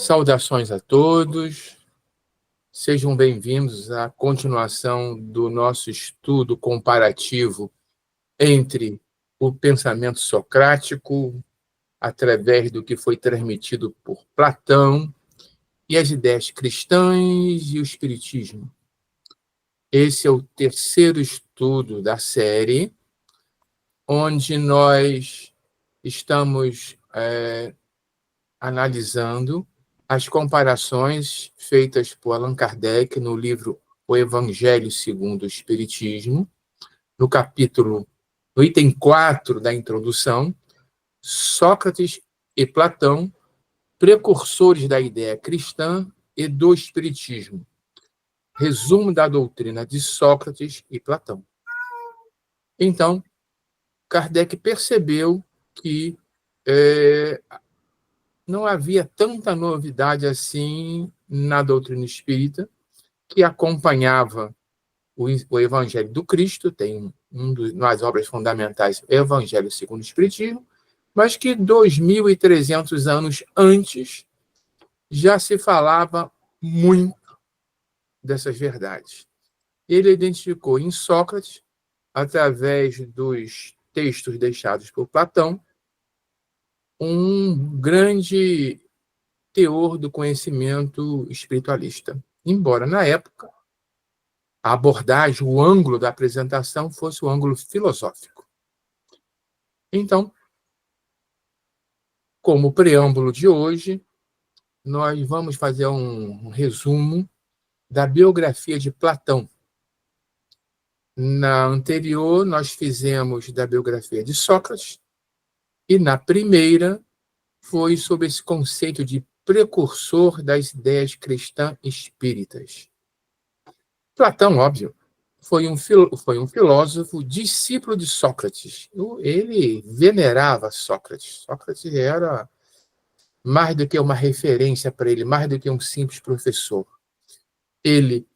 Saudações a todos, sejam bem-vindos à continuação do nosso estudo comparativo entre o pensamento socrático, através do que foi transmitido por Platão, e as ideias cristãs e o espiritismo. Esse é o terceiro estudo da série, onde nós estamos analisando as comparações feitas por Allan Kardec no livro O Evangelho segundo o Espiritismo, no item 4 da introdução, Sócrates e Platão, precursores da ideia cristã e do Espiritismo. Resumo da doutrina de Sócrates e Platão. Então, Kardec percebeu que não havia tanta novidade assim na doutrina espírita, que acompanhava o Evangelho do Cristo, tem nas obras fundamentais, o Evangelho segundo o Espiritismo, mas que 2.300 anos antes já se falava muito dessas verdades. Ele identificou em Sócrates, através dos textos deixados por Platão, um grande teor do conhecimento espiritualista. Embora, na época, a abordagem, o ângulo da apresentação fosse o ângulo filosófico. Então, como preâmbulo de hoje, nós vamos fazer um resumo da biografia de Platão. Na anterior, nós fizemos da biografia de Sócrates, e na primeira foi sobre esse conceito de precursor das ideias cristãs espíritas. Platão, óbvio, foi um filósofo discípulo de Sócrates. Ele venerava Sócrates. Sócrates era mais do que uma referência para ele, mais do que um simples professor. Ele,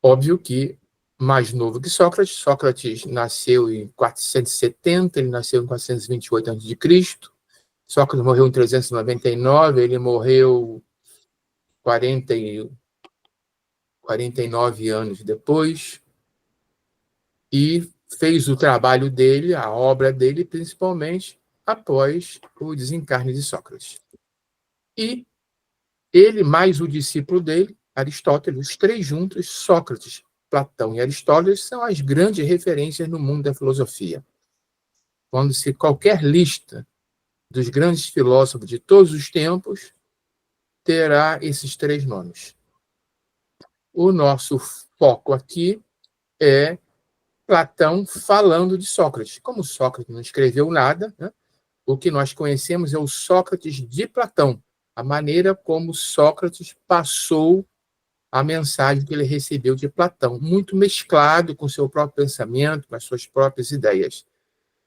óbvio que mais novo que Sócrates. Sócrates nasceu em 470, ele nasceu em 428 a.C. Sócrates morreu em 399, ele morreu 49 anos depois, e fez o trabalho dele, a obra dele, principalmente após o desencarne de Sócrates. E ele, mais o discípulo dele, Aristóteles, os três juntos, Sócrates, Platão e Aristóteles, são as grandes referências no mundo da filosofia. Quando se qualquer lista dos grandes filósofos de todos os tempos, terá esses três nomes. O nosso foco aqui é Platão falando de Sócrates. Como Sócrates não escreveu nada, né, o que nós conhecemos é o Sócrates de Platão, a maneira como Sócrates passou a mensagem que ele recebeu de Platão, muito mesclado com o seu próprio pensamento, com as suas próprias ideias.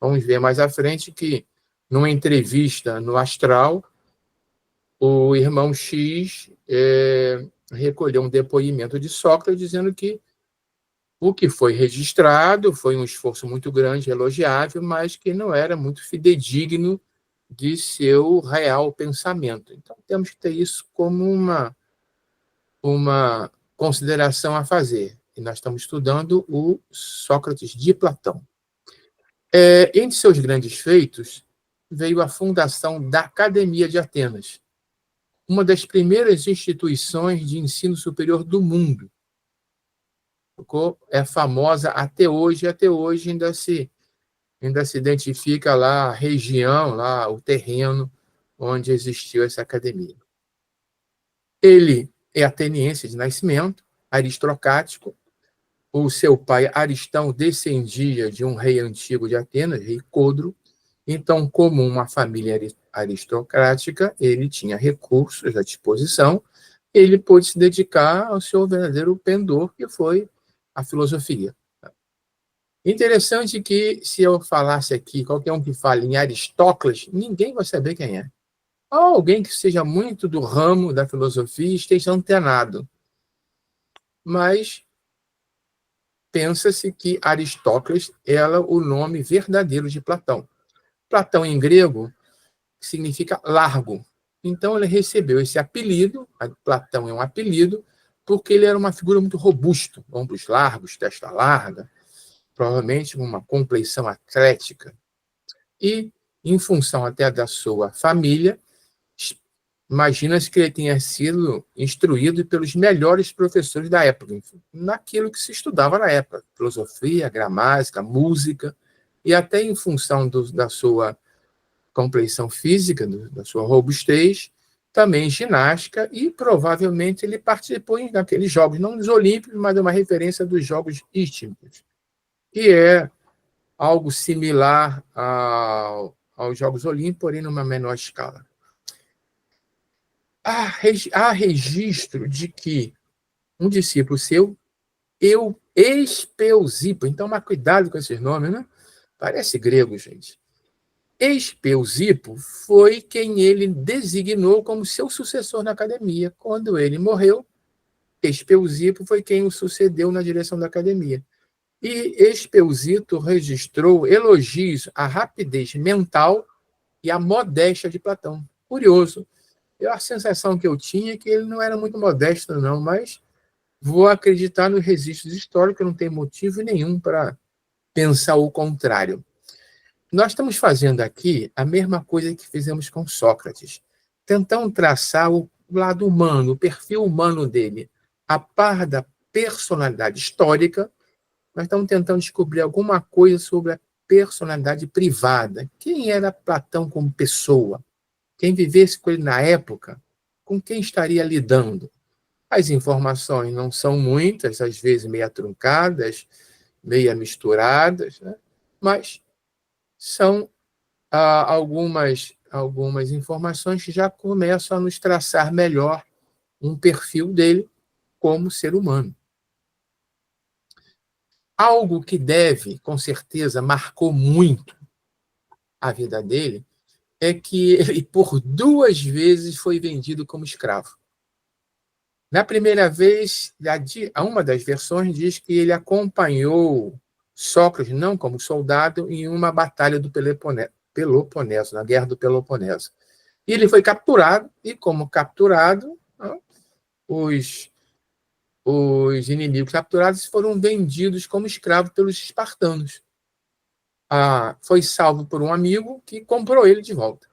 Vamos ver mais à frente que, numa entrevista no Astral, o irmão X recolheu um depoimento de Sócrates dizendo que o que foi registrado foi um esforço muito grande, elogiável, mas que não era muito fidedigno de seu real pensamento. Então, temos que ter isso como uma consideração a fazer. E nós estamos estudando o Sócrates de Platão. Entre seus grandes feitos, veio a fundação da Academia de Atenas, uma das primeiras instituições de ensino superior do mundo. É famosa até hoje ainda se identifica lá a região, lá o terreno onde existiu essa academia. Ele é ateniense de nascimento, aristocrático. O seu pai, Aristão, descendia de um rei antigo de Atenas, rei Codro. Então, como uma família aristocrática, ele tinha recursos à disposição, ele pôde se dedicar ao seu verdadeiro pendor, que foi a filosofia. Interessante que, se eu falasse aqui, qualquer um que fale em Aristócles, ninguém vai saber quem é. Ou alguém que seja muito do ramo da filosofia e esteja antenado. Mas pensa-se que Aristócles era o nome verdadeiro de Platão. Platão, em grego, significa largo. Então, ele recebeu esse apelido, Platão é um apelido, porque ele era uma figura muito robusta, ombros largos, testa larga, provavelmente uma compleição atlética. E, em função até da sua família, imagina-se que ele tenha sido instruído pelos melhores professores da época, naquilo que se estudava na época, filosofia, gramática, música, e até em função da sua compleição física, da sua robustez, também ginástica, e provavelmente ele participou naqueles jogos, não dos Olímpicos, mas de uma referência dos Jogos Istmicos, que é algo similar aos Jogos Olímpicos, porém numa menor escala. Há registro de que um discípulo seu, Espeusipo, então, mas cuidado com esses nomes, né? Parece grego, gente. Espeusipo foi quem ele designou como seu sucessor na academia. Quando ele morreu, Espeusipo foi quem o sucedeu na direção da academia. E Espeusito registrou elogios à rapidez mental e à modéstia de Platão. Curioso. A sensação que eu tinha é que ele não era muito modesto, não, mas vou acreditar nos registros históricos, não tem motivo nenhum para pensar o contrário. Nós estamos fazendo aqui a mesma coisa que fizemos com Sócrates, tentando traçar o lado humano, o perfil humano dele, a par da personalidade histórica. Nós estamos tentando descobrir alguma coisa sobre a personalidade privada. Quem era Platão como pessoa? Quem vivesse com ele na época, com quem estaria lidando? As informações não são muitas, às vezes meio truncadas, meio misturadas, né? Mas são algumas informações que já começam a nos traçar melhor um perfil dele como ser humano. Algo que com certeza, marcou muito a vida dele é que ele, por 2 vezes, foi vendido como escravo. Na primeira vez, uma das versões diz que ele acompanhou Sócrates, não como soldado, em uma batalha do Peloponeso, na Guerra do Peloponeso. E ele foi capturado, e como capturado, os inimigos capturados foram vendidos como escravos pelos espartanos. Foi salvo por um amigo que comprou ele de volta.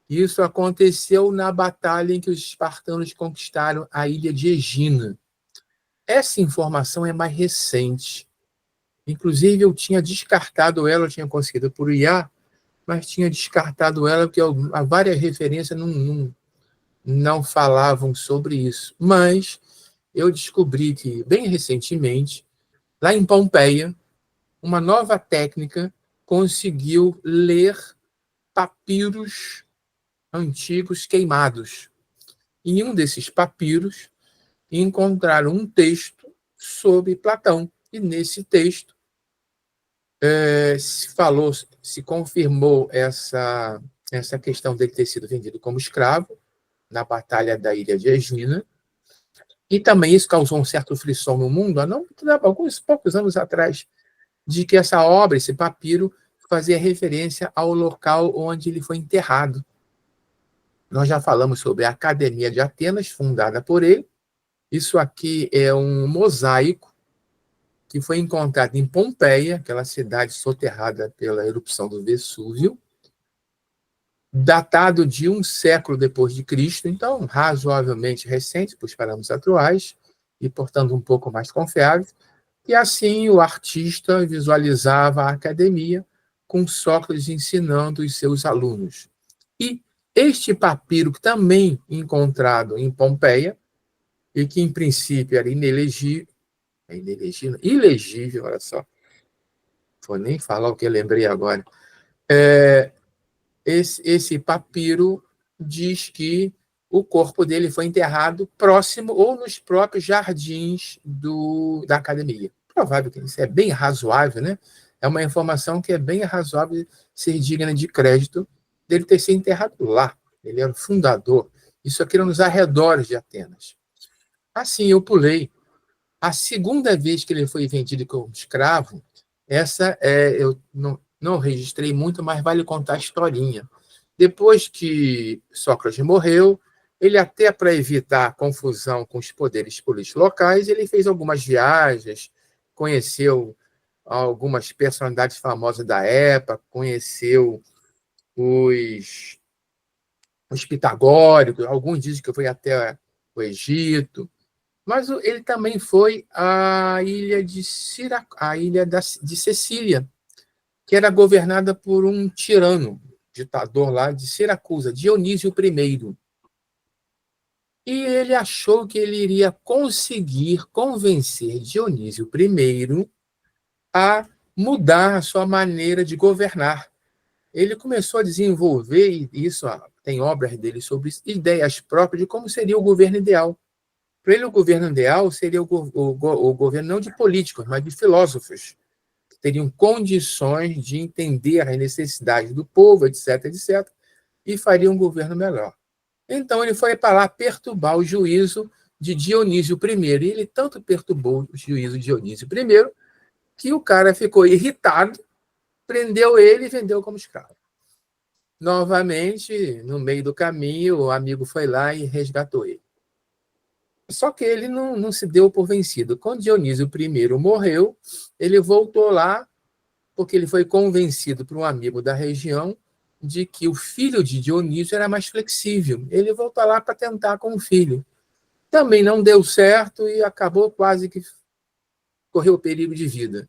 Isso aconteceu na batalha em que os espartanos conquistaram a ilha de Egina. Essa informação é mais recente. Inclusive, eu tinha descartado ela, eu tinha conseguido por IA, mas tinha descartado ela porque várias referências não falavam sobre isso. Mas eu descobri que, bem recentemente, lá em Pompeia, uma nova técnica conseguiu ler papiros antigos queimados. Em um desses papiros, encontraram um texto sobre Platão. E nesse texto se confirmou essa questão dele ter sido vendido como escravo na batalha da ilha de Egina. E também isso causou um certo frisson no mundo, alguns poucos anos atrás, de que essa obra, esse papiro, fazia referência ao local onde ele foi enterrado. Nós já falamos sobre a Academia de Atenas, fundada por ele. Isso aqui é um mosaico que foi encontrado em Pompeia, aquela cidade soterrada pela erupção do Vesúvio, datado de 1 século depois de Cristo, então razoavelmente recente para os parâmetros atuais, e, portanto, um pouco mais confiável. E assim o artista visualizava a academia com Sócrates ensinando os seus alunos. E este papiro, também encontrado em Pompeia, e que em princípio era ilegível, olha só, vou nem falar o que eu lembrei agora. Esse papiro diz que o corpo dele foi enterrado próximo ou nos próprios jardins da academia. Provável que isso é bem razoável, né? É uma informação que é bem razoável ser digna de crédito dele ter sido enterrado lá. Ele era o fundador. Isso aqui era nos arredores de Atenas. Assim, eu pulei. A segunda vez que ele foi vendido como escravo, eu não registrei muito, mas vale contar a historinha. Depois que Sócrates morreu, ele, até para evitar confusão com os poderes políticos locais, ele fez algumas viagens, conheceu algumas personalidades famosas da época, conheceu os, os pitagóricos, alguns dizem que foi até o Egito, mas ele também foi à ilha de Sicília, que era governada por um tirano, ditador lá de Siracusa, Dionísio I. E ele achou que ele iria conseguir convencer Dionísio I a mudar a sua maneira de governar. Ele começou a desenvolver, e isso tem obras dele sobre isso, ideias próprias de como seria o governo ideal. Para ele, o governo ideal seria o governo não de políticos, mas de filósofos, que teriam condições de entender as necessidades do povo, etc., etc., e faria um governo melhor. Então, ele foi para lá perturbar o juízo de Dionísio I. E ele tanto perturbou o juízo de Dionísio I que o cara ficou irritado, prendeu ele e vendeu como escravo. Novamente, no meio do caminho, o amigo foi lá e resgatou ele. Só que ele não se deu por vencido. Quando Dionísio I morreu, ele voltou lá porque ele foi convencido por um amigo da região de que o filho de Dionísio era mais flexível. Ele voltou lá para tentar com o filho. Também não deu certo e acabou quase que correu perigo de vida.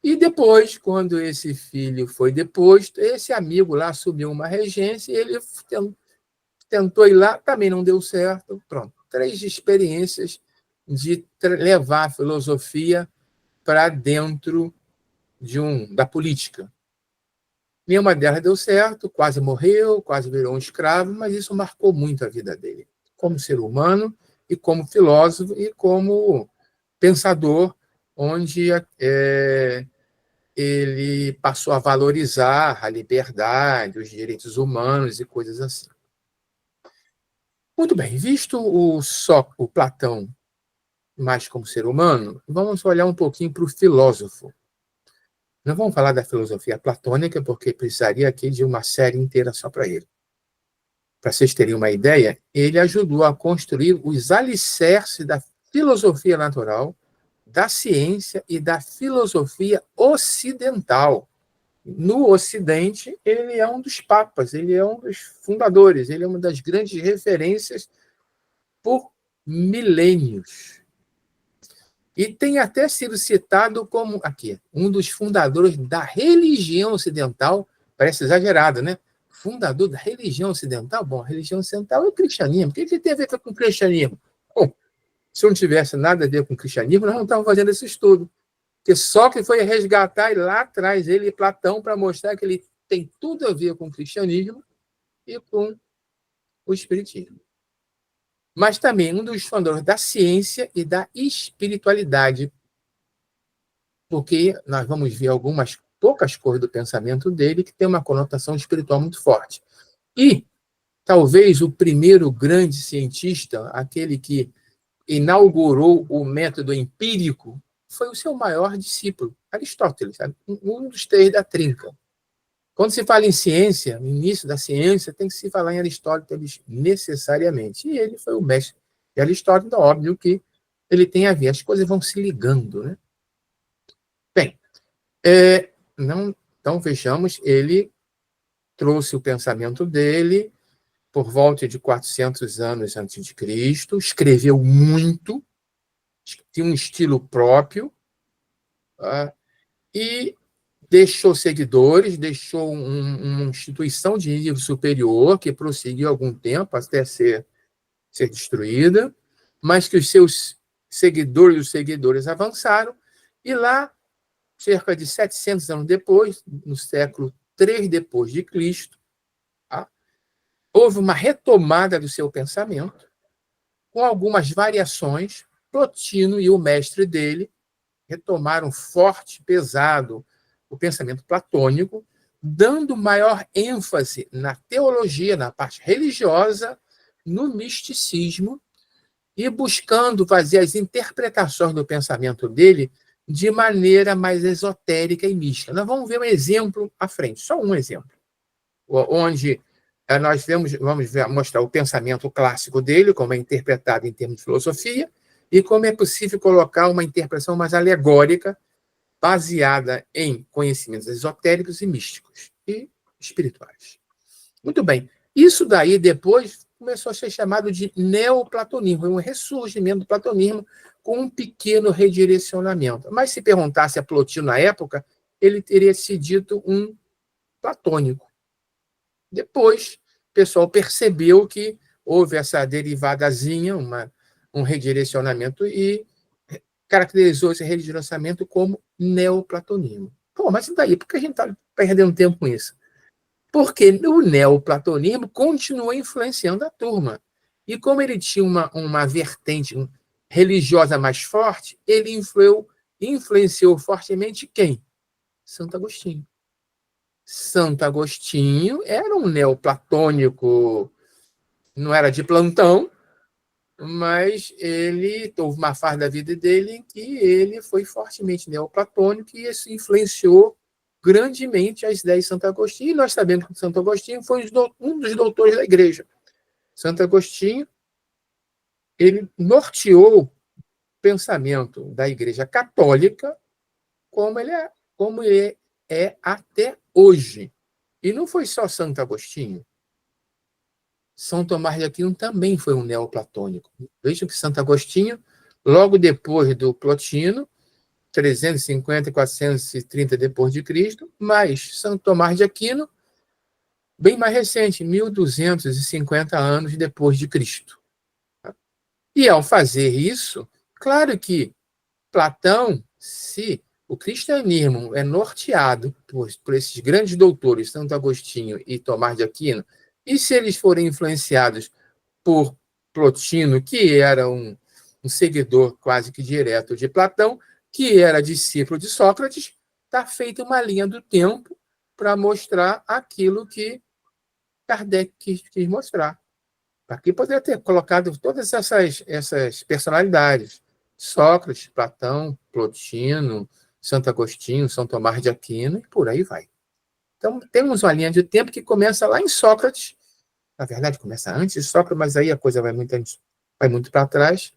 E depois, quando esse filho foi deposto, esse amigo lá assumiu uma regência e ele tentou ir lá, também não deu certo. Pronto, 3 experiências de levar a filosofia para dentro da política. Nenhuma delas deu certo, quase morreu, quase virou um escravo, mas isso marcou muito a vida dele, como ser humano e como filósofo e como pensador, onde ele passou a valorizar a liberdade, os direitos humanos e coisas assim. Muito bem, visto o Platão mais como ser humano, vamos olhar um pouquinho para o filósofo. Não vamos falar da filosofia platônica, porque precisaria aqui de uma série inteira só para ele. Para vocês terem uma ideia, ele ajudou a construir os alicerces da filosofia natural, da ciência e da filosofia ocidental. No Ocidente, ele é um dos papas, ele é um dos fundadores, ele é uma das grandes referências por milênios. E tem até sido citado como, aqui, um dos fundadores da religião ocidental, parece exagerado, né? Fundador da religião ocidental? Bom, a religião ocidental é o cristianismo. O que tem a ver com o cristianismo? Bom, se não tivesse nada a ver com o cristianismo, nós não estávamos fazendo esse estudo. Porque só que foi resgatar lá atrás ele e Platão para mostrar que ele tem tudo a ver com o cristianismo e com o espiritismo. Mas também um dos fundadores da ciência e da espiritualidade, porque nós vamos ver algumas poucas coisas do pensamento dele que tem uma conotação espiritual muito forte. E talvez o primeiro grande cientista, aquele que inaugurou o método empírico, foi o seu maior discípulo, Aristóteles, sabe? Um dos 3 da trinca. Quando se fala em ciência, no início da ciência, tem que se falar em Aristóteles necessariamente. E ele foi o mestre de Aristóteles, então, óbvio que ele tem a ver, as coisas vão se ligando, né? Bem, então vejamos, ele trouxe o pensamento dele por volta de 400 anos antes de Cristo, escreveu muito, tinha um estilo próprio, e deixou seguidores, deixou uma instituição de nível superior que prosseguiu algum tempo até ser destruída, mas que os seus seguidores avançaram, e lá, cerca de 700 anos depois, no século III depois de Cristo, houve uma retomada do seu pensamento, com algumas variações. Plotino e o mestre dele retomaram forte, pesado, o pensamento platônico, dando maior ênfase na teologia, na parte religiosa, no misticismo, e buscando fazer as interpretações do pensamento dele de maneira mais esotérica e mística. Nós vamos ver um exemplo à frente, só um exemplo, onde nós mostrar o pensamento clássico dele, como é interpretado em termos de filosofia, e como é possível colocar uma interpretação mais alegórica, baseada em conhecimentos esotéricos e místicos e espirituais. Muito bem. Isso daí depois começou a ser chamado de neoplatonismo, um ressurgimento do platonismo com um pequeno redirecionamento. Mas se perguntasse a Plotino na época, ele teria se dito um platônico. Depois, o pessoal percebeu que houve essa derivadazinha, um redirecionamento, e caracterizou esse redirecionamento como neoplatonismo. Pô, mas e daí? Por que a gente está perdendo tempo com isso? Porque o neoplatonismo continua influenciando a turma. E como ele tinha uma vertente religiosa mais forte, ele influenciou fortemente quem? Santo Agostinho. Santo Agostinho era um neoplatônico, não era de plantão, mas ele houve uma fase da vida dele em que ele foi fortemente neoplatônico e isso influenciou grandemente as ideias de Santo Agostinho. E nós sabemos que Santo Agostinho foi um dos doutores da igreja. Santo Agostinho, ele norteou o pensamento da igreja católica como ele é até hoje. E não foi só Santo Agostinho. São Tomás de Aquino também foi um neoplatônico. Vejam que Santo Agostinho, logo depois do Plotino, 350 e 430 depois de Cristo, mas São Tomás de Aquino, bem mais recente, 1250 anos depois de Cristo. E ao fazer isso, claro que Platão, se o cristianismo é norteado por esses grandes doutores, Santo Agostinho e Tomás de Aquino, e se eles forem influenciados por Plotino, que era um seguidor quase que direto de Platão, que era discípulo de Sócrates, está feita uma linha do tempo para mostrar aquilo que Kardec quis mostrar. Aqui poderia ter colocado todas essas personalidades. Sócrates, Platão, Plotino, Santo Agostinho, São Tomás de Aquino, e por aí vai. Então, temos uma linha de tempo que começa lá em Sócrates. Na verdade, começa antes de Sócrates, mas aí a coisa vai muito para trás.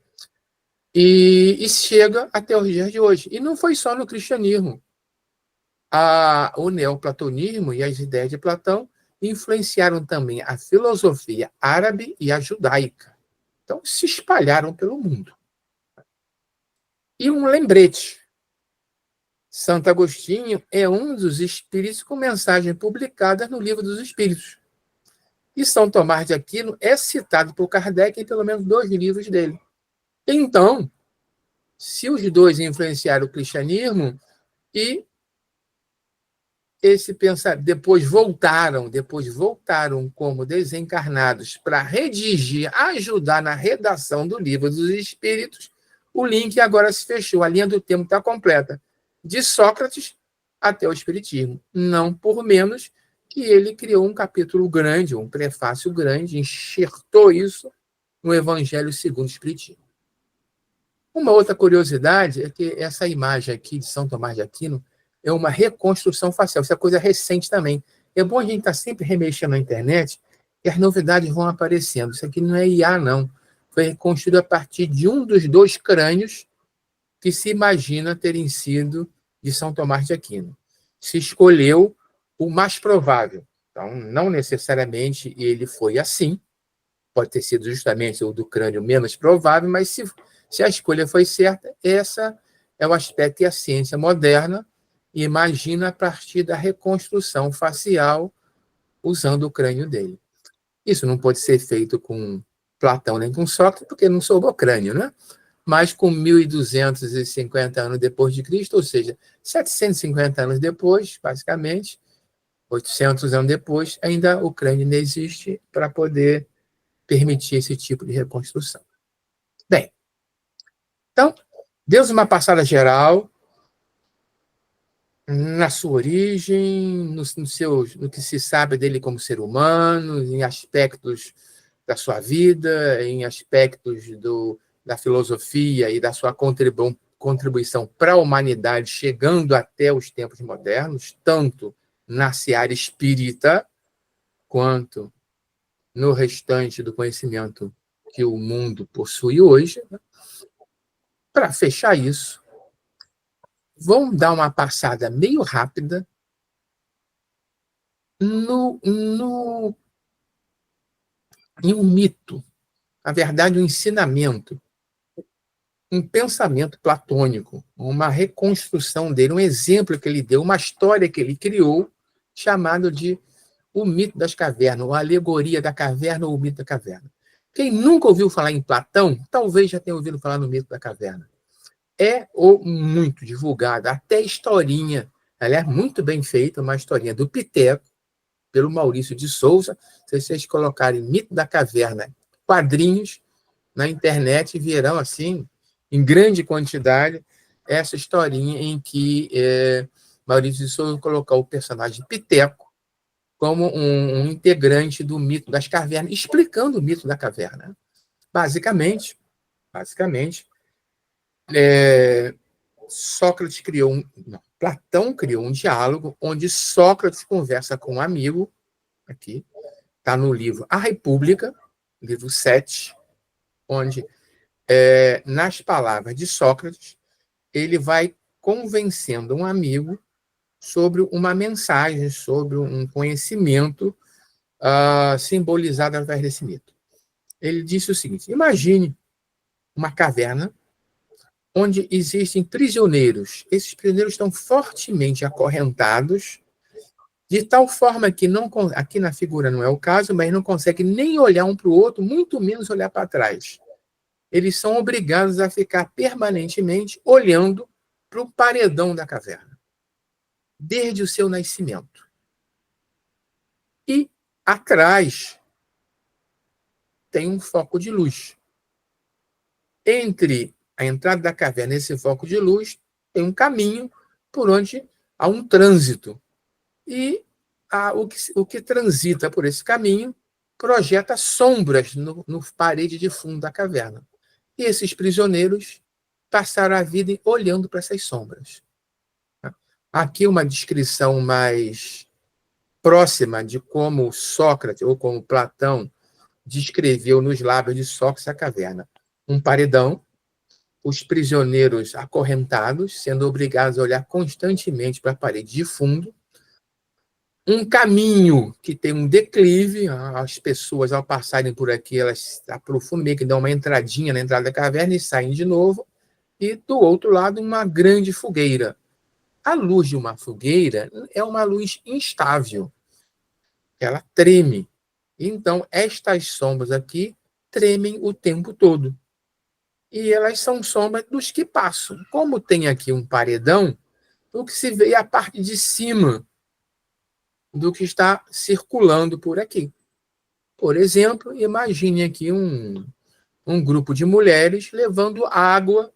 E chega até os dias de hoje. E não foi só no cristianismo. O neoplatonismo e as ideias de Platão influenciaram também a filosofia árabe e a judaica. Então, se espalharam pelo mundo. E um lembrete. Santo Agostinho é um dos espíritos com mensagem publicada no Livro dos Espíritos. E São Tomás de Aquino é citado por Kardec em pelo menos 2 livros dele. Então, se os dois influenciaram o cristianismo e depois voltaram como desencarnados para redigir, ajudar na redação do Livro dos Espíritos, o link agora se fechou, a linha do tempo está completa, de Sócrates até o Espiritismo. Não por menos que ele criou um capítulo grande, um prefácio grande, enxertou isso no Evangelho segundo o Espiritismo. Uma outra curiosidade é que essa imagem aqui de São Tomás de Aquino é uma reconstrução facial. Isso é coisa recente também. É bom a gente estar sempre remexendo na internet e as novidades vão aparecendo. Isso aqui não é IA, não. Foi reconstruído a partir de um dos 2 crânios que se imagina terem sido de São Tomás de Aquino. Se escolheu o mais provável. Então, não necessariamente ele foi assim. Pode ter sido justamente o do crânio menos provável, mas se a escolha foi certa, essa é o aspecto que a ciência moderna imagina a partir da reconstrução facial usando o crânio dele. Isso não pode ser feito com Platão nem com Sócrates, porque não sobrou crânio, né? Mas com 1.250 anos depois de Cristo, ou seja, 750 anos depois, basicamente, 800 anos depois, ainda o crânio não existe para poder permitir esse tipo de reconstrução. Bem, então, demos uma passada geral na sua origem, no que se sabe dele como ser humano, em aspectos da sua vida, em aspectos da filosofia e da sua contribuição para a humanidade, chegando até os tempos modernos, tanto na seara espírita, quanto no restante do conhecimento que o mundo possui hoje. Para fechar isso, vamos dar uma passada meio rápida em um mito, na verdade, um ensinamento, um pensamento platônico, uma reconstrução dele, um exemplo que ele deu, uma história que ele criou, chamado de o mito das cavernas, ou a alegoria da caverna, ou o mito da caverna. Quem nunca ouviu falar em Platão, talvez já tenha ouvido falar no mito da caverna. É ou muito divulgada, até historinha, ela é muito bem feita, uma historinha do Piteco, pelo Maurício de Souza. Se vocês colocarem Mito da Caverna, quadrinhos, na internet, verão, assim, em grande quantidade, essa historinha em que Maurício de Souza colocou o personagem Piteco como um integrante do mito das cavernas, explicando o mito da caverna. Basicamente, Sócrates Platão criou um diálogo onde Sócrates conversa com um amigo, aqui, está no livro A República, livro 7, onde, nas palavras de Sócrates, ele vai convencendo um amigo sobre uma mensagem, sobre um conhecimento simbolizado através desse mito. Ele disse o seguinte: imagine uma caverna onde existem prisioneiros. Esses prisioneiros estão fortemente acorrentados, de tal forma que aqui na figura não é o caso, mas não conseguem nem olhar um para o outro, muito menos olhar para trás. Eles são obrigados a ficar permanentemente olhando para o paredão da caverna, desde o seu nascimento. E atrás tem um foco de luz. Entre a entrada da caverna e esse foco de luz, tem um caminho por onde há um trânsito. E o que transita por esse caminho projeta sombras no parede de fundo da caverna. E esses prisioneiros passaram a vida olhando para essas sombras. Aqui uma descrição mais próxima de como Sócrates, ou como Platão, descreveu nos lábios de Sócrates a caverna. Um paredão, os prisioneiros acorrentados, sendo obrigados a olhar constantemente para a parede de fundo, um caminho que tem um declive, as pessoas, ao passarem por aqui, elas aprofundam, meio que dão uma entradinha na entrada da caverna e saem de novo, e do outro lado, uma grande fogueira. A luz de uma fogueira é uma luz instável, ela treme. Então, estas sombras aqui tremem o tempo todo. E elas são sombras dos que passam. Como tem aqui um paredão, o que se vê é a parte de cima do que está circulando por aqui. Por exemplo, imagine aqui um grupo de mulheres levando água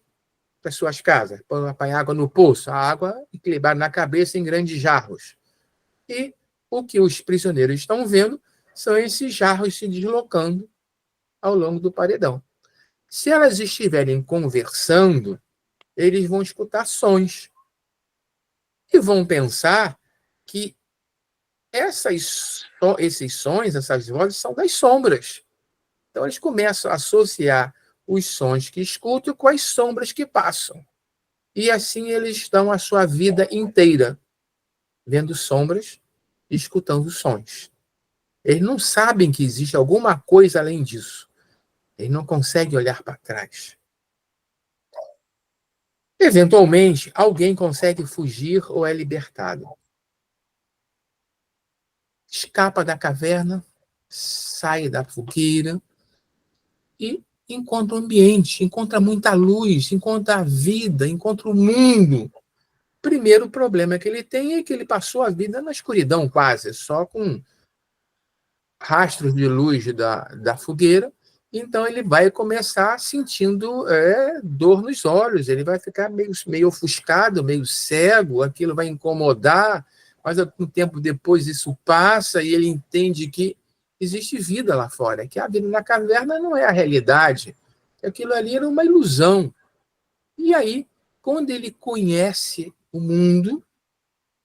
para suas casas, põe água no poço, a água equilibrada na cabeça em grandes jarros. E o que os prisioneiros estão vendo são esses jarros se deslocando ao longo do paredão. Se elas estiverem conversando, eles vão escutar sons e vão pensar que esses sons, essas vozes, são das sombras. Então, eles começam a associar os sons que escutam com as sombras que passam. E assim eles dão a sua vida inteira vendo sombras e escutando sons. Eles não sabem que existe alguma coisa além disso. Eles não conseguem olhar para trás. Eventualmente, alguém consegue fugir ou é libertado. Escapa da caverna, sai da fogueira e encontra o ambiente, encontra muita luz, encontra a vida, encontra o mundo. Primeiro problema que ele tem é que ele passou a vida na escuridão quase, só com rastros de luz da fogueira. Então ele vai começar sentindo dor nos olhos, ele vai ficar meio ofuscado, meio cego, aquilo vai incomodar, mas algum tempo depois isso passa e ele entende que existe vida lá fora, que a vida na caverna não é a realidade, que aquilo ali era uma ilusão. E aí, quando ele conhece o mundo,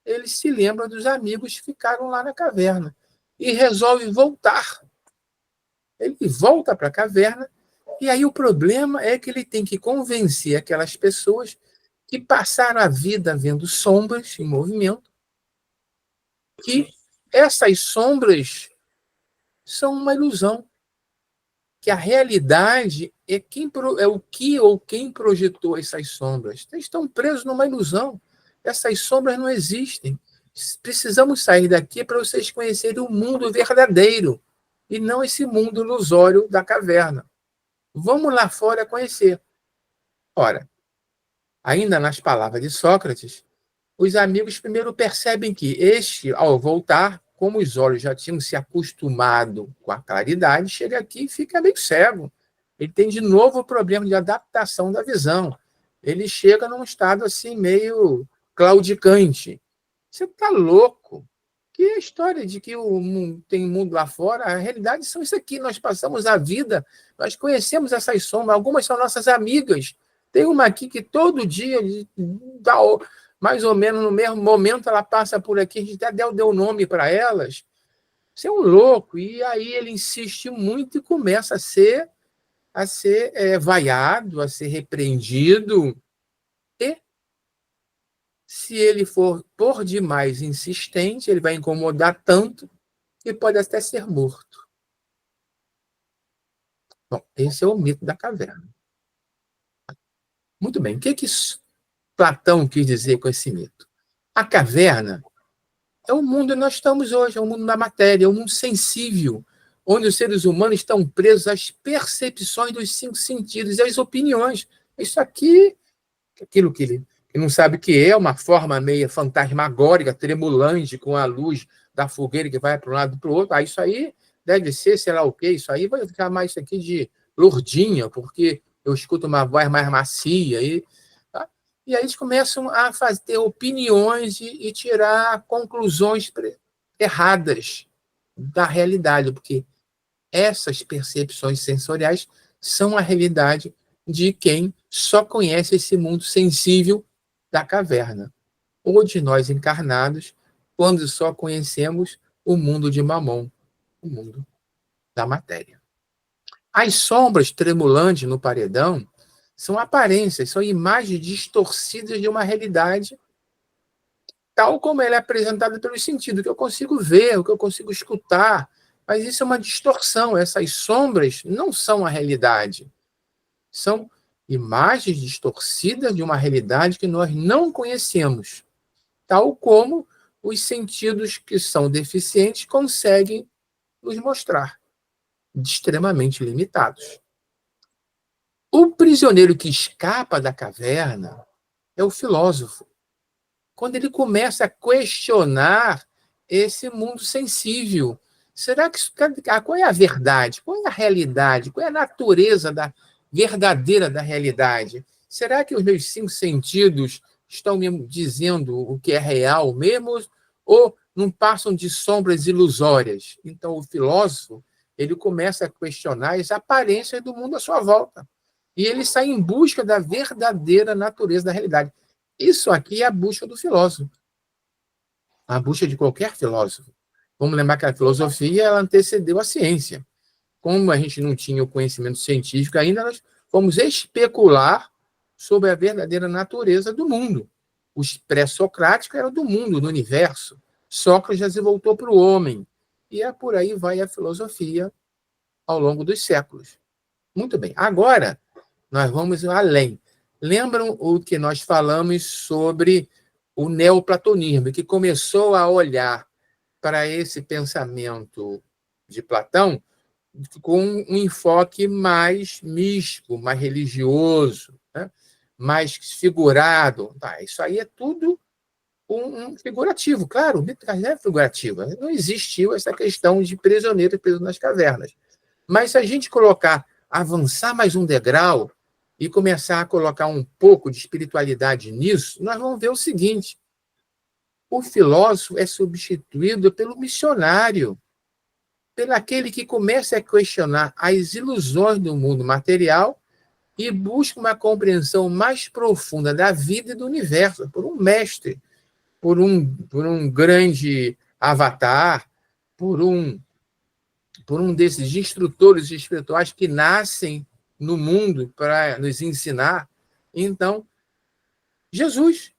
ele se lembra dos amigos que ficaram lá na caverna e resolve voltar Ele volta para a caverna, e aí o problema é que ele tem que convencer aquelas pessoas que passaram a vida vendo sombras em movimento, que essas sombras são uma ilusão, que a realidade é o que ou quem projetou essas sombras. Eles estão presos numa ilusão. Essas sombras não existem. Precisamos sair daqui para vocês conhecerem o mundo verdadeiro e não esse mundo ilusório da caverna. Vamos lá fora conhecer. Ora, ainda nas palavras de Sócrates, os amigos primeiro percebem que este, ao voltar, como os olhos já tinham se acostumado com a claridade, chega aqui e fica meio cego. Ele tem de novo o problema de adaptação da visão. Ele chega num estado assim meio claudicante. Você está louco? Que história de que tem um mundo lá fora? A realidade são isso aqui. Nós passamos a vida, nós conhecemos essas sombras, algumas são nossas amigas. Tem uma aqui que todo dia, mais ou menos no mesmo momento, ela passa por aqui, a gente até deu nome para elas. Você é um louco. E aí ele insiste muito e começa a ser vaiado, a ser repreendido. E se ele for por demais insistente, ele vai incomodar tanto que pode até ser morto. Bom, esse é o mito da caverna. Muito bem, o que Platão quis dizer com esse mito? A caverna é o mundo que nós estamos hoje, é o mundo da matéria, é o mundo sensível, onde os seres humanos estão presos às percepções dos 5 sentidos e às opiniões. Isso aqui, aquilo que ele não sabe o que é, uma forma meio fantasmagórica, tremulante, com a luz da fogueira que vai para um lado e para o outro. Isso aí deve ser, sei lá o quê, isso aí vai ficar mais isso aqui de Lourdinha, porque eu escuto uma voz mais macia. Tá? E aí eles começam a ter opiniões e tirar conclusões erradas da realidade, porque essas percepções sensoriais são a realidade de quem só conhece esse mundo sensível da caverna, ou de nós encarnados, quando só conhecemos o mundo de Mamon, o mundo da matéria. As sombras tremulantes no paredão são aparências, são imagens distorcidas de uma realidade tal como ela é apresentada pelos sentidos, que eu consigo ver, o que eu consigo escutar, mas isso é uma distorção. Essas sombras não são a realidade. São imagens distorcidas de uma realidade que nós não conhecemos, tal como os sentidos que são deficientes conseguem nos mostrar, extremamente limitados. O prisioneiro que escapa da caverna é o filósofo. Quando ele começa a questionar esse mundo sensível, será que qual é a verdade? Qual é a realidade? Qual é a natureza verdadeira da realidade? Será que os meus 5 sentidos estão me dizendo o que é real mesmo ou não passam de sombras ilusórias? Então, o filósofo ele começa a questionar as aparências do mundo à sua volta. E ele sai em busca da verdadeira natureza da realidade. Isso aqui é a busca do filósofo. A busca de qualquer filósofo. Vamos lembrar que a filosofia ela antecedeu a ciência. Como a gente não tinha o conhecimento científico ainda, nós fomos especular sobre a verdadeira natureza do mundo. Os pré-socráticos eram do mundo, do universo. Sócrates já se voltou para o homem. E por aí vai a filosofia ao longo dos séculos. Muito bem. Agora, nós vamos além. Lembram o que nós falamos sobre o neoplatonismo, que começou a olhar para esse pensamento de Platão com um enfoque mais místico, mais religioso, né? Mais figurado. Tá, isso aí é tudo um figurativo. Claro, o mito é figurativo. Não existiu essa questão de prisioneiro preso nas cavernas. Mas se a gente avançar mais um degrau e começar a colocar um pouco de espiritualidade nisso, nós vamos ver o seguinte: o filósofo é substituído pelo missionário, pelo aquele que começa a questionar as ilusões do mundo material e busca uma compreensão mais profunda da vida e do universo, por um mestre, por um grande avatar, por um por um desses instrutores espirituais que nascem no mundo para nos ensinar. Então, Jesus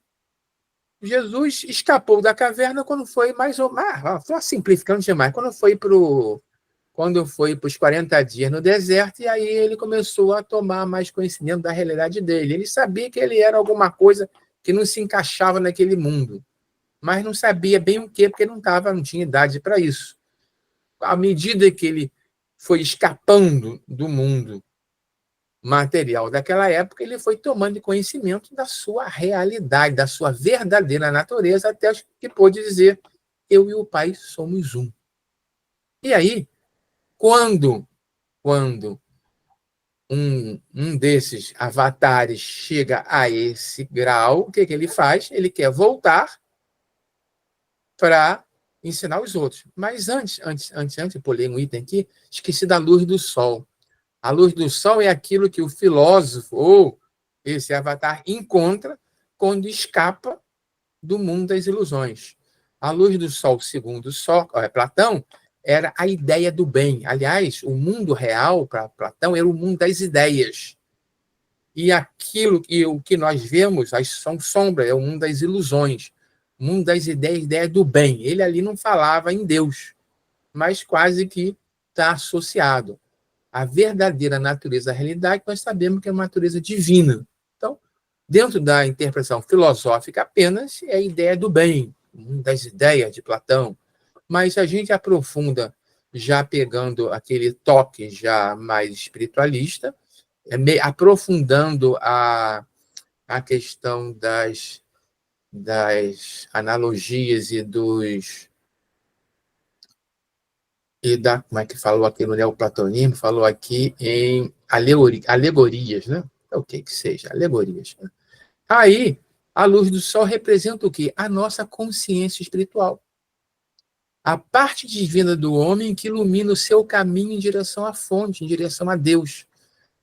escapou da caverna quando foi mais ou menos, só simplificando demais, quando foi para os 40 dias no deserto, e aí ele começou a tomar mais conhecimento da realidade dele. Ele sabia que ele era alguma coisa que não se encaixava naquele mundo, mas não sabia bem o quê, porque não tinha idade para isso. À medida que ele foi escapando do mundo material daquela época, ele foi tomando conhecimento da sua realidade, da sua verdadeira natureza, até que pôde dizer: eu e o Pai somos um. E aí, quando um desses avatares chega a esse grau, o que ele faz? Ele quer voltar para ensinar os outros. Mas antes, eu pulei um item aqui, esqueci da luz do sol. A luz do sol é aquilo que o filósofo ou esse avatar encontra quando escapa do mundo das ilusões. A luz do sol, segundo Platão, era a ideia do bem. Aliás, o mundo real para Platão era o mundo das ideias. E o que nós vemos são sombras, é o mundo das ilusões. O mundo das ideias, ideia do bem. Ele ali não falava em Deus, mas quase que está associado. A verdadeira natureza da realidade, nós sabemos que é uma natureza divina. Então, dentro da interpretação filosófica apenas, é a ideia do bem, o mundo das ideias de Platão. Mas a gente aprofunda, já pegando aquele toque já mais espiritualista, aprofundando a questão das analogias como é que falou aqui no neoplatonismo, falou aqui em alegorias, né? É o que seja, alegorias. Né? Aí, a luz do sol representa o quê? A nossa consciência espiritual. A parte divina do homem que ilumina o seu caminho em direção à fonte, em direção a Deus.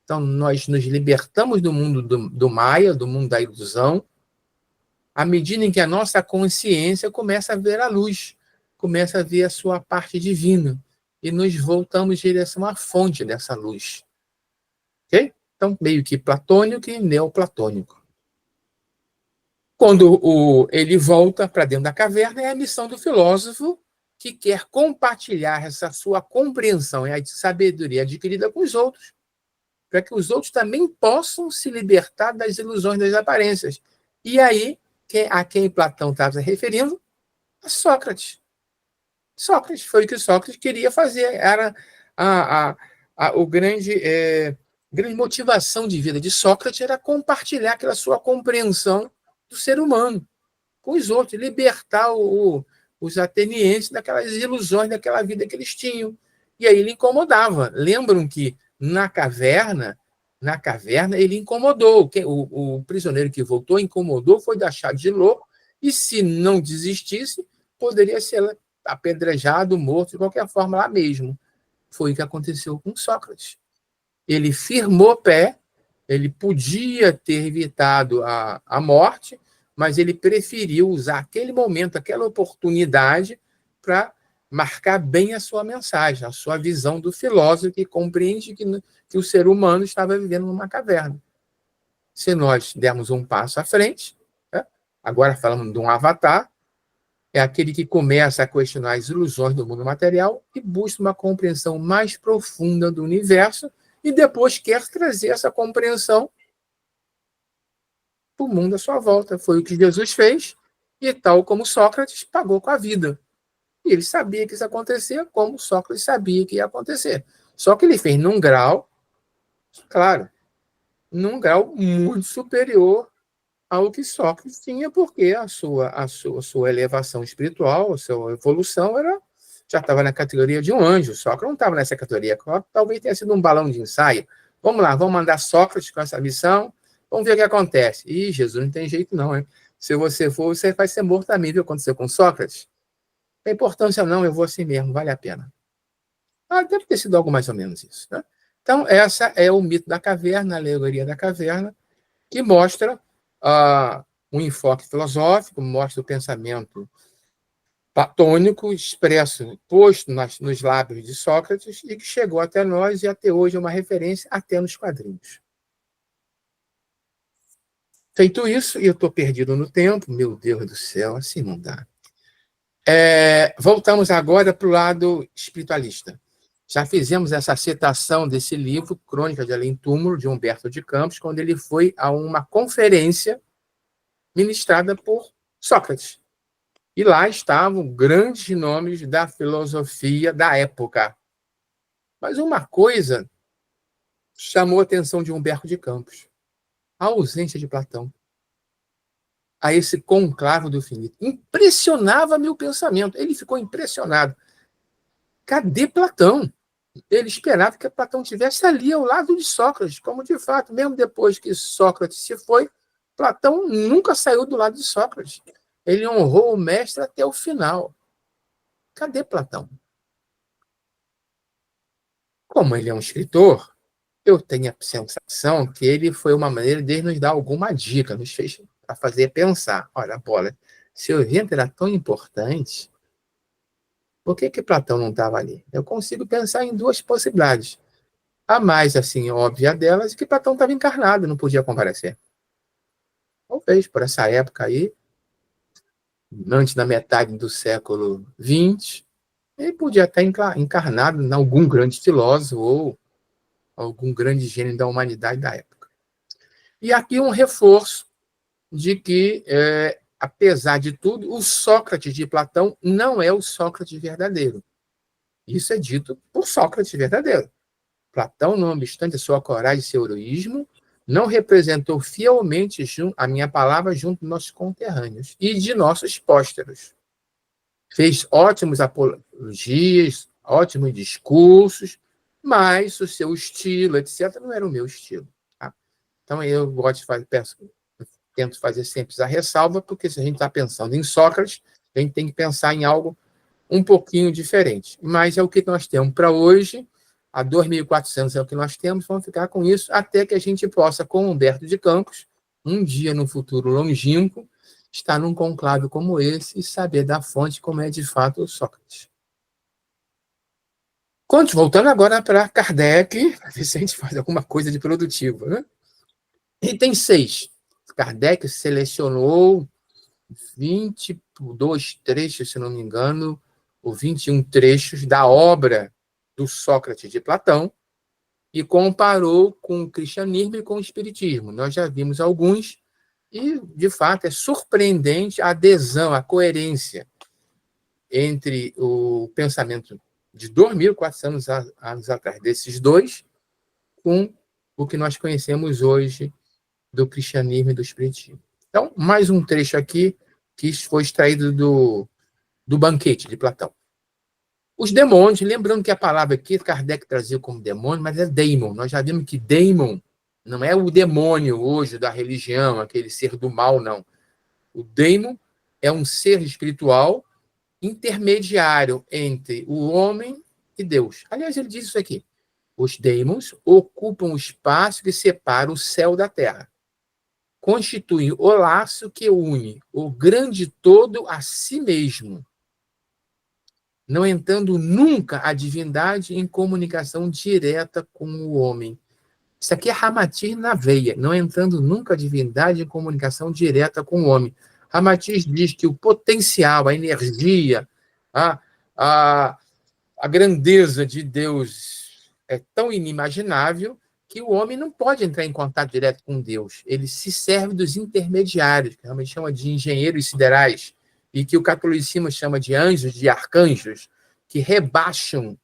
Então, nós nos libertamos do mundo do Maia, do mundo da ilusão, à medida em que a nossa consciência começa a ver a luz, começa a ver a sua parte divina, e nos voltamos em direção à fonte dessa luz. Ok? Então, meio que platônico e neoplatônico. Quando ele volta para dentro da caverna, é a missão do filósofo que quer compartilhar essa sua compreensão e a sabedoria adquirida com os outros, para que os outros também possam se libertar das ilusões das aparências. E aí, a quem Platão estava se referindo? A Sócrates. Sócrates, foi o que Sócrates queria fazer. Era grande motivação de vida de Sócrates era compartilhar aquela sua compreensão do ser humano com os outros, libertar os atenienses daquelas ilusões daquela vida que eles tinham. E aí ele incomodava. Lembram que na caverna ele incomodou. O prisioneiro que voltou incomodou, foi deixado de louco, e se não desistisse, poderia ser apedrejado, morto, de qualquer forma lá mesmo. Foi o que aconteceu com Sócrates. Ele firmou pé, ele podia ter evitado a morte, mas ele preferiu usar aquele momento, aquela oportunidade, para marcar bem a sua mensagem, a sua visão do filósofo que compreende que o ser humano estava vivendo numa caverna. Se nós dermos um passo à frente, né? Agora falando de um avatar, é aquele que começa a questionar as ilusões do mundo material e busca uma compreensão mais profunda do universo e depois quer trazer essa compreensão para o mundo à sua volta. Foi o que Jesus fez e, tal como Sócrates, pagou com a vida. E ele sabia que isso ia acontecer, como Sócrates sabia que ia acontecer. Só que ele fez num grau, claro, num grau muito superior ao que Sócrates tinha, porque a sua elevação espiritual, a sua evolução já estava na categoria de um anjo. Sócrates não estava nessa categoria. Talvez tenha sido um balão de ensaio. Vamos lá, vamos mandar Sócrates com essa missão, vamos ver o que acontece. Ih, Jesus, não tem jeito não, hein? Se você for, você vai ser morto também, viu o que aconteceu com Sócrates? Não tem importância não, eu vou assim mesmo, vale a pena. Deve ter sido algo mais ou menos isso. Né? Então, essa é o mito da caverna, a alegoria da caverna, que mostra um enfoque filosófico, mostra o pensamento platônico expresso, posto nos lábios de Sócrates e que chegou até nós e até hoje é uma referência até nos quadrinhos. Feito isso, e eu estou perdido no tempo, meu Deus do céu, assim não dá. Voltamos agora para o lado espiritualista. Já fizemos essa citação desse livro, Crônica de Além Túmulo, de Humberto de Campos, quando ele foi a uma conferência ministrada por Sócrates. E lá estavam grandes nomes da filosofia da época. Mas uma coisa chamou a atenção de Humberto de Campos: a ausência de Platão. A esse conclave do finito. Impressionava meu pensamento. Ele ficou impressionado. Cadê Platão? Ele esperava que Platão estivesse ali ao lado de Sócrates, como de fato, mesmo depois que Sócrates se foi, Platão nunca saiu do lado de Sócrates. Ele honrou o mestre até o final. Cadê Platão? Como ele é um escritor, eu tenho a sensação que ele foi uma maneira de nos dar alguma dica, nos fez para fazer pensar. Olha, bola, se o evento era tão importante, por que Platão não estava ali? Eu consigo pensar em duas possibilidades. A mais, assim, óbvia delas é que Platão estava encarnado, não podia comparecer. Talvez, por essa época aí, antes da metade do século XX, ele podia estar encarnado em algum grande filósofo ou algum grande gênio da humanidade da época. E aqui um reforço de que, apesar de tudo, o Sócrates de Platão não é o Sócrates verdadeiro. Isso é dito por Sócrates verdadeiro. Platão, não obstante a sua coragem e seu heroísmo, não representou fielmente a minha palavra junto de nossos conterrâneos e de nossos pósteros. Fez ótimos apologias, ótimos discursos, mas o seu estilo, etc., não era o meu estilo. Tá? Então, eu gosto de fazer, tento fazer sempre essa ressalva, porque se a gente está pensando em Sócrates, a gente tem que pensar em algo um pouquinho diferente. Mas é o que nós temos para hoje, a 2.400 é o que nós temos, vamos ficar com isso até que a gente possa, com Humberto de Campos, um dia no futuro longínquo, estar num conclave como esse e saber da fonte como é de fato o Sócrates. Voltando agora para Kardec, para ver se a gente faz alguma coisa de produtivo. Né? Item 6. Kardec selecionou 22 trechos, se não me engano, ou 21 trechos da obra do Sócrates de Platão e comparou com o cristianismo e com o espiritismo. Nós já vimos alguns e, de fato, é surpreendente a adesão, a coerência entre o pensamento de 2.400 anos atrás desses dois com o que nós conhecemos hoje do cristianismo e do espiritismo. Então, mais um trecho aqui que foi extraído do Banquete de Platão. Os demônios, lembrando que a palavra aqui Kardec trazia como demônio, mas é daemon. Nós já vimos que daemon não é o demônio hoje da religião, aquele ser do mal, não. O daemon é um ser espiritual intermediário entre o homem e Deus. Aliás, ele diz isso aqui. Os daemons ocupam o espaço que separa o céu da terra. Constituem o laço que une o grande todo a si mesmo, não entrando nunca a divindade em comunicação direta com o homem. Isso aqui é Ramatiz na veia, não entrando nunca a divindade em comunicação direta com o homem. Ramatiz diz que o potencial, a energia, a grandeza de Deus é tão inimaginável que o homem não pode entrar em contato direto com Deus. Ele se serve dos intermediários, que a gente chama de engenheiros siderais, e que o catolicismo chama de anjos, de arcanjos, que rebaixam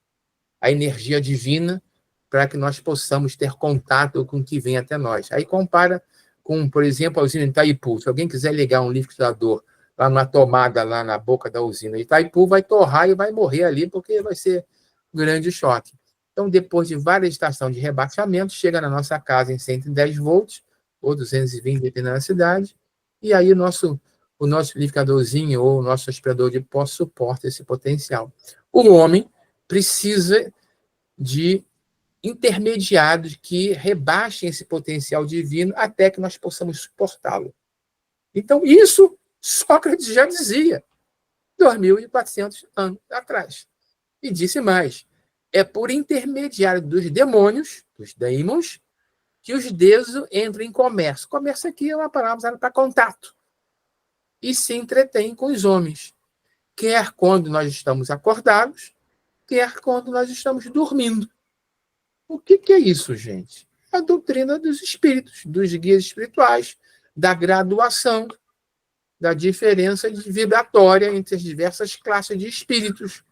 a energia divina para que nós possamos ter contato com o que vem até nós. Aí compara com, por exemplo, a usina de Itaipu. Se alguém quiser ligar um liquidificador lá numa tomada, lá na boca da usina de Itaipu, vai torrar e vai morrer ali, porque vai ser um grande choque. Então, depois de várias estações de rebaixamento, chega na nossa casa em 110 volts, ou 220, dependendo da cidade, e aí o nosso liquidificadorzinho ou o nosso aspirador de pó suporta esse potencial. O homem precisa de intermediários que rebaixem esse potencial divino até que nós possamos suportá-lo. Então, isso Sócrates já dizia. 2.400 anos atrás. E disse mais, é por intermediário dos demônios, dos daimons, que os deuses entram em comércio. Comércio aqui é uma palavra usada para contato. E se entretêm com os homens, quer quando nós estamos acordados, quer quando nós estamos dormindo. O que é isso, gente? A doutrina dos espíritos, dos guias espirituais, da graduação, da diferença vibratória entre as diversas classes de espíritos,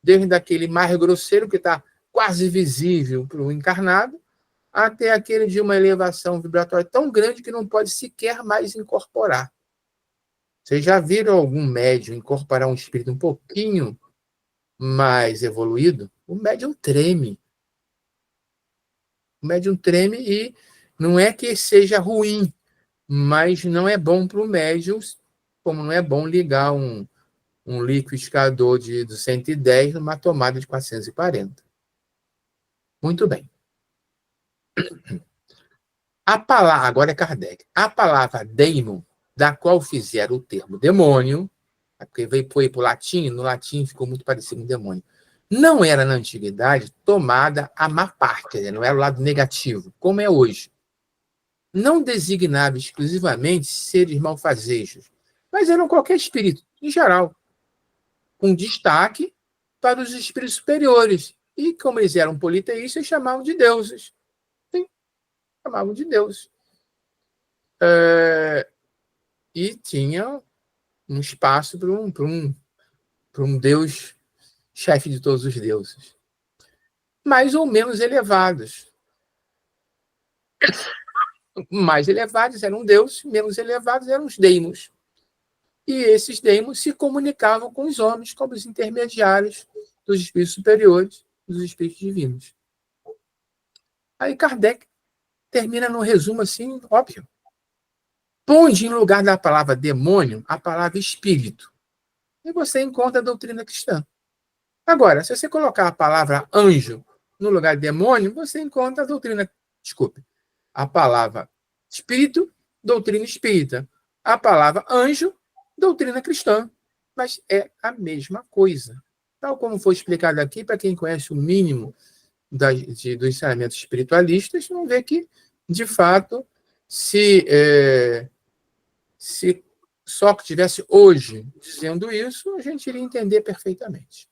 desde aquele mais grosseiro, que está quase visível para o encarnado, até aquele de uma elevação vibratória tão grande que não pode sequer mais incorporar. Vocês já viram algum médium incorporar um espírito um pouquinho mais evoluído? O médium treme. O médium treme e não é que seja ruim, mas não é bom para o médium, como não é bom ligar um liquidificador de 110 numa tomada de 440. Muito bem. A palavra, agora é Kardec, a palavra daemon, da qual fizeram o termo demônio, porque foi para o latim, no latim ficou muito parecido com demônio, não era na antiguidade tomada a má parte, não era o lado negativo, como é hoje. Não designava exclusivamente seres malfazejos, mas eram qualquer espírito, em geral, com destaque para os espíritos superiores. E como eles eram politeístas, chamavam de deuses. Sim, chamavam de deuses. E tinha um espaço para um deus, chefe de todos os deuses. Mais ou menos elevados. Mais elevados eram deuses, menos elevados eram os deimos. E esses deimos se comunicavam com os homens como os intermediários dos espíritos superiores, dos espíritos divinos. Aí Kardec termina num resumo assim, óbvio. Põe em lugar da palavra demônio a palavra espírito. E você encontra a doutrina cristã. Agora, se você colocar a palavra anjo no lugar de demônio, você encontra a doutrina, a palavra espírito, doutrina espírita. A palavra anjo, doutrina cristã. Mas é a mesma coisa. Tal como foi explicado aqui, para quem conhece o mínimo dos ensinamentos espiritualistas, vão ver que, de fato, se Sócrates tivesse hoje dizendo isso, a gente iria entender perfeitamente.